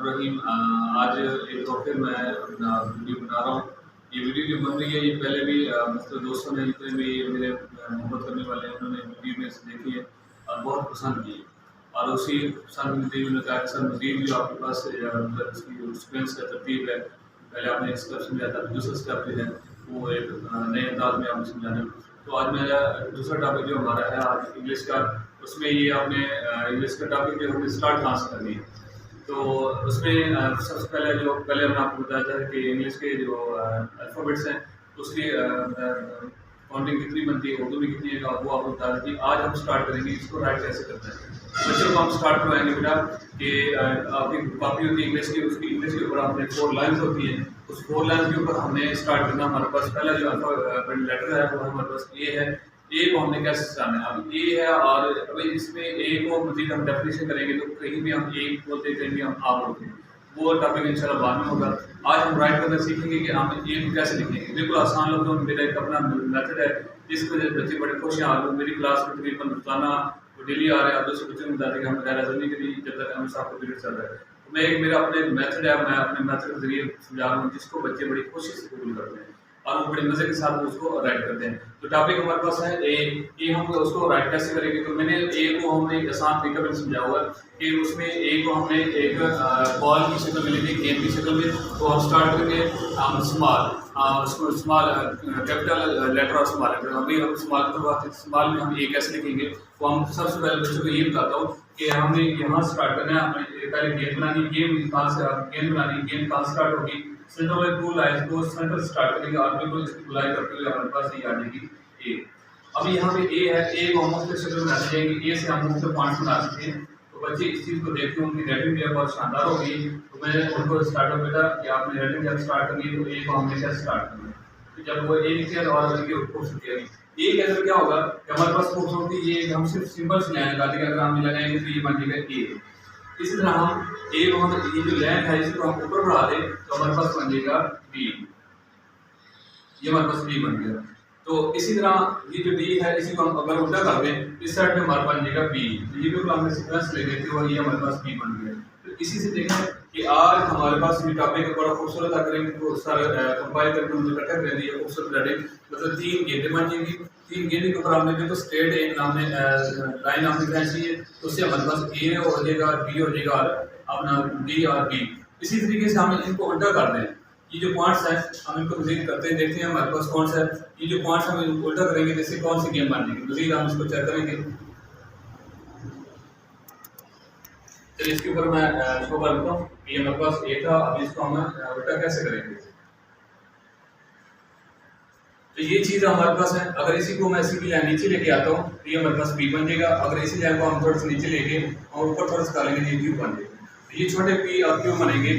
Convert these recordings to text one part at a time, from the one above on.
रहीम। आज एक बार फिर मैं अपना वीडियो बना रहा हूँ। ये वीडियो जो बन रही है ये पहले भी मतलब दोस्तों ने जितने भी मेरे मोहब्बत करने वाले हैं उन्होंने वीडियो में से देखी है और बहुत पसंद की है। और उसी पसंद में देखते हुए उन्होंने कहा कि सर मज़ीद जो आपके पास मतलब इसकी जो सीक्वेंस का तरतीब है, पहले आपने एक स्टेप समझाया था, दूसरा स्टेप जो है वो एक नए अंदाज में आपने समझाना। तो आज मेरा दूसरा टॉपिक जो हमारा है आज इंग्लिश का, उसमें ये आपने इंग्लिश का टॉपिक जो हमने स्टार्ट कहाँ से करनी है। तो उसमें सबसे पहले मैं आपको बताया था कि इंग्लिश के जो अल्फ़ाबेट्स हैं उसकी काउंटिंग कितनी बनती है, उर्दू में कितनी है, वो आपको बता दें कि आज हम स्टार्ट करेंगे इसको राइट कैसे करना है। बच्चों को हम स्टार्ट करवाएंगे बेटा कि आपकी कॉपी होती है इंग्लिश की, उसकी इंग्लिश के ऊपर आपने 4 लाइन्स होती हैं, उस 4 लाइन्स के ऊपर हमने स्टार्ट करना। हमारे पास पहला जो अल्फ़ाबेट लेटर है वो हमारे पास ए है। ए को हमने कैसे जाना है, अब ए है और अभी इसमें ए को मज़ीद हम डेफिनेशन करेंगे तो कहीं भी हम ए बोलते हैं, कहीं भी हम आ बोलते हैं, वो टॉपिक इंशाल्लाह बाद में होगा। आज हम राइट करना सीखेंगे कि हम ए को कैसे लिखेंगे। बिल्कुल आसान लफ्ज़ों में मेरा एक अपना मेथड है जिसकी वजह से बच्चे बड़े खुश हैं। और मेरी क्लास में तकरीबन रोज़ाना वो डेली आ रहे हैं और दूसरे बच्चों को बताते हैं कि हम गैर हाज़िरी के लिए जब तक हमें आपको पीरियड चल रहा है। तो मैं एक मेरा अपने मेथड है, मैं अपने मेथड के ज़रिए समझा रहा हूँ जिसको बच्चे बड़ी खुशी से कबूल करते हैं और वो बड़े मज़े के साथ उसको राइट करते हैं। तो टॉपिक हमारे पास है ए हम उसको राइट कैसे करेंगे। तो मैंने ए को हमने एक आसान तरीके में समझा हुआ कि उसमें ए को हमने एक बॉल की शक्ल में लेंगे, गेंद की शक्ल में। तो हम स्टार्ट करेंगे हम स्मॉल, उसको स्मॉल कैपिटल लेटर और स्मॉल लेटर। अभी हम स्मॉल की बात है, स्मॉल में हम ए कैसे लिखेंगे। तो हम सबसे पहले बच्चों को ये बताता हूँ कि हमने यहाँ स्टार्ट करना है। हमें पहले गेंद बनानी, गेंद कहाँ से गेंद बनानी, गेंद कहाँ स्टार्ट होगी, सेंटर में 2 लाइन्स को सेंटर स्टार्ट करेंगे और बिल्कुल इसकी गुलाई करते हुए हमारे पास ये आ जाएगी ए। अभी यहाँ पे ए है, ए को हम मुख्तलिफ शक्ल में बनाते जाएंगे, ए से हम मुख्तलिफ पॉइंट्स बना सकते हैं। तो बच्चे इस चीज़ को देखते हैं, उनकी राइटिंग भी बहुत शानदार हो गई। तो मैं उनको स्टार्ट हो बेटा कि आपने राइटिंग जब स्टार्ट करनी है तो ए को हमेशा स्टार्ट करना है। तो जब वो ए लिखे और उनकी खूबसूरती आएगी ए के अंदर क्या होगा कि हमारे पास खूबसूरती ये हम सिर्फ सिंपल से लाइन लगा देंगे। अगर हम लगाएंगे तो ये बन जाएगा ए। इसी तरह हम ए को हम ये जो लाइन है इसको हम ऊपर बढ़ा दें तो हमारे पास बन जाएगा बी। ये हमारे पास बी बन गया। तो इसी तरह ये जो डी है इसी को हम अगर उल्टा कर दें इस साइड में हमारे बन जाएगा बी। ये भी हमने सीक्वेंस ले लेते हुए ये हमारे पास बी बन गया। तो इसी से देखें कि आज हमारे पास ये टॉपिक बड़ा खूबसूरत अगर इनको सारे कंपाइल करके मुझे इकट्ठा कर दिया खूबसूरत रेडिंग मतलब 3 गेंदें बन जाएंगी। 3 गेंदे के ऊपर हमने देखो स्ट्रेट एक हमने लाइन हमने खींची है तो उससे हमारे पास ए हो जाएगा और बी हो जाएगा और अपना डी और बी। इसी तरीके से हम इनको उल्टा कर दें। ये जो पॉइंट्स हैं हम इनको मज़ीद करते हैं, देखते हैं हमारे पास कौन सा है। ये जो पॉइंट्स हम उल्टा करेंगे जैसे कौन सी गेम बन जाएगी, मज़ीद हम इसको चेक करेंगे। चलिए इसके ऊपर मैं शो कर देता हूँ। ये हमारे पास ए था, अब इसको हम उल्टा कैसे करेंगे। तो ये चीज़ हमारे पास है। अगर इसी को मैं सीधी लाइन नीचे लेके आता हूँ तो ये हमारे पास बी बन जाएगा। अगर इसी लाइन को हम थोड़ा सा नीचे लेके और ऊपर थोड़ा सा डालेंगे ये क्यू बन जाएगा। तो ये छोटे पी और क्यू बनेंगे।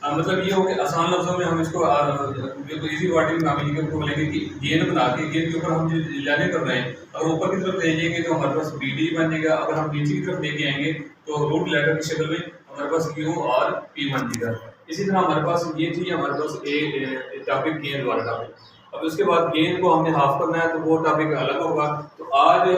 मतलब ये हो कि आसान लफ्जों में हम इसको बिल्कुल इजी वर्डिंग में हम इनके ऊपर बोलेंगे कि गेंद बना के गेंद के ऊपर हम जो लाइनें कर रहे हैं अगर ऊपर की तरफ ले जाएंगे तो हमारे पास बी डी बन जाएगा। अगर हम नीचे की तरफ लेके आएंगे तो रूट लेटर की शक्ल में हमारे पास क्यू और पी बन जाएगा। इसी तरह हमारे पास ये थी हमारे पास ए टॉपिक गेंद वाला टॉपिक। अब उसके बाद गेंद को हमने हाफ करना है तो वो टॉपिक अलग होगा। तो आज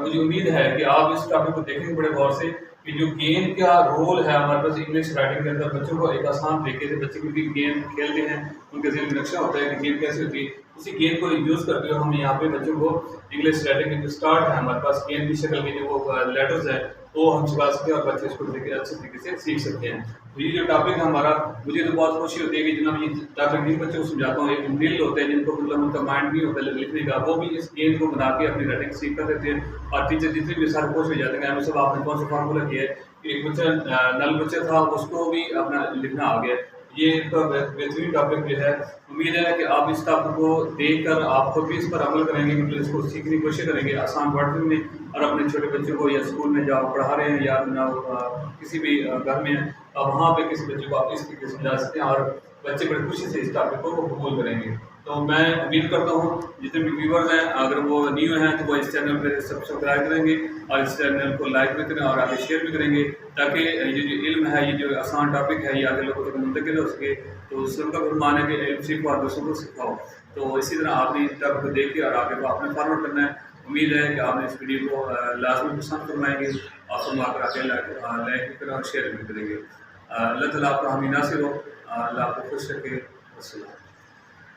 मुझे उम्मीद है कि आप इस टॉपिक को देखेंगे बड़े गौर से कि जो गेंद का रोल है हमारे पास इंग्लिश राइटिंग के अंदर बच्चों को एक आसान तरीके से बच्चे भी गेंद खेलते हैं उनके ज़हन में नक्शा होता है कि गेंद कैसे होती है। उसी गेंद को यूज़ करते हुए हम यहाँ पे बच्चों को इंग्लिश राइटिंग की जो स्टार्ट है हमारे पास गेंद की शक्ल में जो वो लेटर्स है वो हम सिखा सकते हैं और बच्चे इसको अच्छे तरीके से सीख सकते हैं। तो ये जो टॉपिक है हमारा मुझे तो बहुत खुशी होती है कि जनाब ये टॉपिक जिन बच्चों को समझाता हूँ एक दिल होते हैं जिनको मतलब उनका माइंड नहीं होता लिखने का वो भी इस गेंद को बना के अपनी राइटिंग सीख कर देते हैं। और टीचर जितने भी सारे खुश हो जाते हैं हमें सब आपने कौन सा फार्मूला किया है कि एक बच्चा नल बच्चा था उसको भी अपना लिखना आ गया। ये एक बेहतरीन टॉपिक जो है। उम्मीद है कि आप इस टॉपिक को देखकर आप खुद भी इस पर अमल करेंगे मतलब इसको सीखने की कोशिश करेंगे आसान वर्ड में और अपने छोटे बच्चों को या स्कूल में जहाँ पढ़ा रहे हैं या किसी भी घर में अब वहाँ पे किसी बच्चे को आप इस तरीके से समझा सकते हैं और बच्चे बड़ी खुशी से इस टॉपिक को कबूल करेंगे। तो मैं उम्मीद करता हूँ जितने भी व्यूवर्स हैं अगर वो न्यू हैं तो वो इस चैनल पर सब्सक्राइब करेंगे और इस चैनल को लाइक भी करें और आगे शेयर भी करेंगे ताकि ये जो इल्म है ये जो आसान टॉपिक है ये आगे लोगों तक मुंतकिल हो सके। तो सबका फरमान है कि इल्म सीखो और दूसरों को सिखाओ। तो इसी तरह आपने इस टॉपिक को देख के और आगे को आपने फॉरवर्ड करना है। उम्मीद है कि आपने इस वीडियो को लाजमी पसंद फरमाएंगे और फरमा कर आगे लाइक भी करें और शेयर भी करेंगे। अल्लाह ताला आपका हामी नासिर हो, अल्लाह आपको खुश रखे। अस्सलाम।